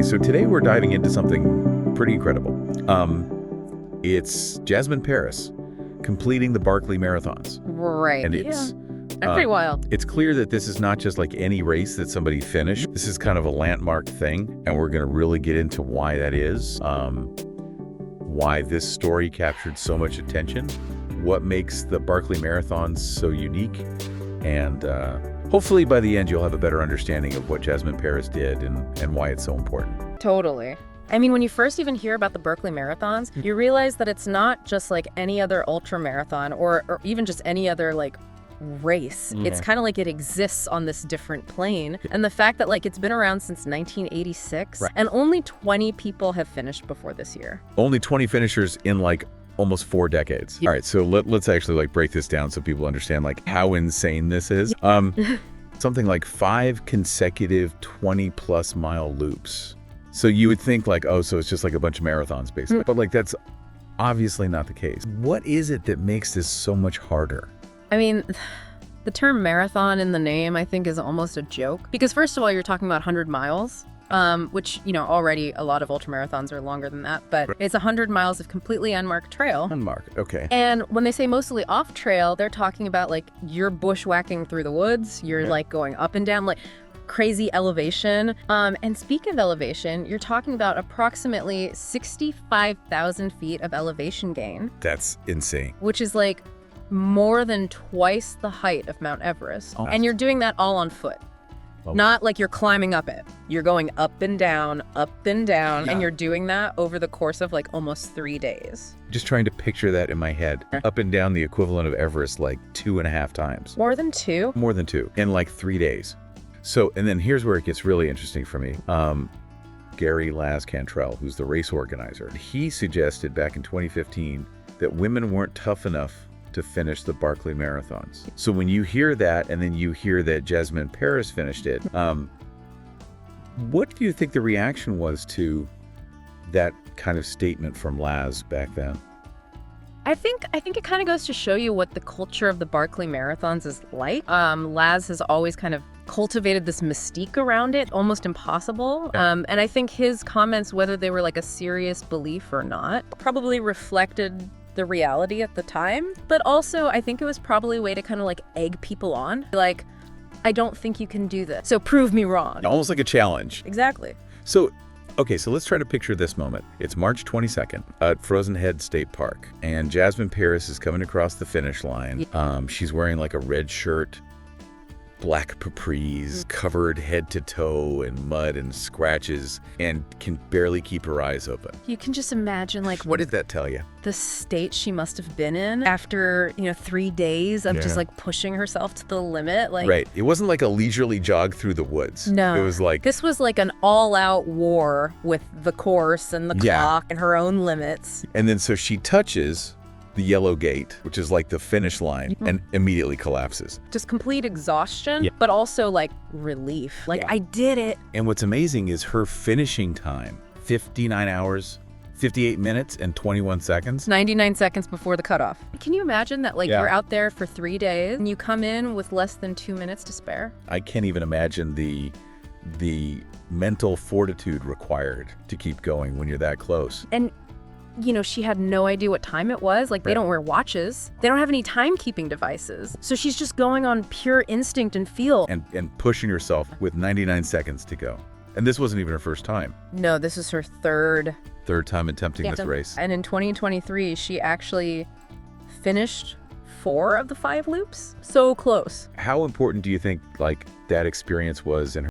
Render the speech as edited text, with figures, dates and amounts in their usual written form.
So today we're diving into something pretty incredible. It's Jasmin Paris completing the Barkley Marathons. Right. And Yeah. it's That's pretty wild. it's clear that this is not just like any race that somebody finished. This is kind of a landmark thing, and we're going to really get into why that is, why this story captured so much attention, what makes the Barkley Marathons so unique, and hopefully by the end you'll have a better understanding of what Jasmin Paris did and why it's so important. Totally. I mean, when you first even hear about the Barkley Marathons, you realize that it's not just like any other ultra marathon or even just any other like race. It's kind of like it exists on this different plane. And the fact that like it's been around since 1986 and only 20 people have finished before this year. Only 20 finishers in like almost 4 decades. All right, so let's actually like break this down so people understand like how insane this is. Something like 5 consecutive 20+ mile loops. So you would think like, oh, so it's just like a bunch of marathons basically. But like that's obviously not the case. What is it that makes this so much harder? I mean, the term marathon in the name, I think, is almost a joke. Because first of all, you're talking about 100 miles, which, you know, already a lot of ultramarathons are longer than that. But it's 100 miles of completely unmarked trail. Unmarked, okay. And when they say mostly off trail, they're talking about like you're bushwhacking through the woods. You're like going up and down, like crazy elevation. And speaking of elevation, you're talking about approximately 65,000 feet of elevation gain. That's insane. Which is like more than twice the height of Mount Everest. Oh. And you're doing that all on foot. Oh. Not like you're climbing up it. You're going up and down, and you're doing that over the course of like almost 3 days. Just trying to picture that in my head. Up and down the equivalent of Everest like 2.5 times. More than 2? More than 2 in like 3 days. So, and then here's where it gets really interesting for me. Gary Laz Cantrell, who's the race organizer, he suggested back in 2015 that women weren't tough enough to finish the Barkley Marathons. So when you hear that, and then you hear that Jasmin Paris finished it, what do you think the reaction was to that kind of statement from Laz back then? I think it kind of goes to show you what the culture of the Barkley Marathons is like. Laz has always kind of cultivated this mystique around it, almost impossible. And I think his comments, whether they were like a serious belief or not, probably reflected the reality at the time. But also, I think it was probably a way to kind of like egg people on. Like, I don't think you can do this, so prove me wrong. Almost like a challenge. Exactly. So, okay, so let's try to picture this moment. It's March 22nd at Frozen Head State Park, and Jasmin Paris is coming across the finish line. She's wearing like a red shirt, black capris, covered head to toe in mud and scratches, and can barely keep her eyes open. You can just imagine like What did that tell you? the state she must have been in after, 3 days of just like pushing herself to the limit. Like, Right. It wasn't like a leisurely jog through the woods. No. It was like, this was like an all-out war with the course and the clock and her own limits. and then so she touches the yellow gate, which is like the finish line, and immediately collapses. Just complete exhaustion, but also like relief. Like, I did it. And what's amazing is her finishing time, 59 hours, 58 minutes, and 21 seconds. 99 seconds before the cutoff. Can you imagine that like you're out there for 3 days and you come in with less than 2 minutes to spare? I can't even imagine the mental fortitude required to keep going when you're that close. And she had no idea what time it was. Like, they don't wear watches. They don't have any timekeeping devices. So she's just going on pure instinct and feel. And pushing herself with 99 seconds to go. And this wasn't even her first time. No, this is her third Time attempting this race. And in 2023, she actually finished 4 of the 5 loops. So close. How important do you think like that experience was in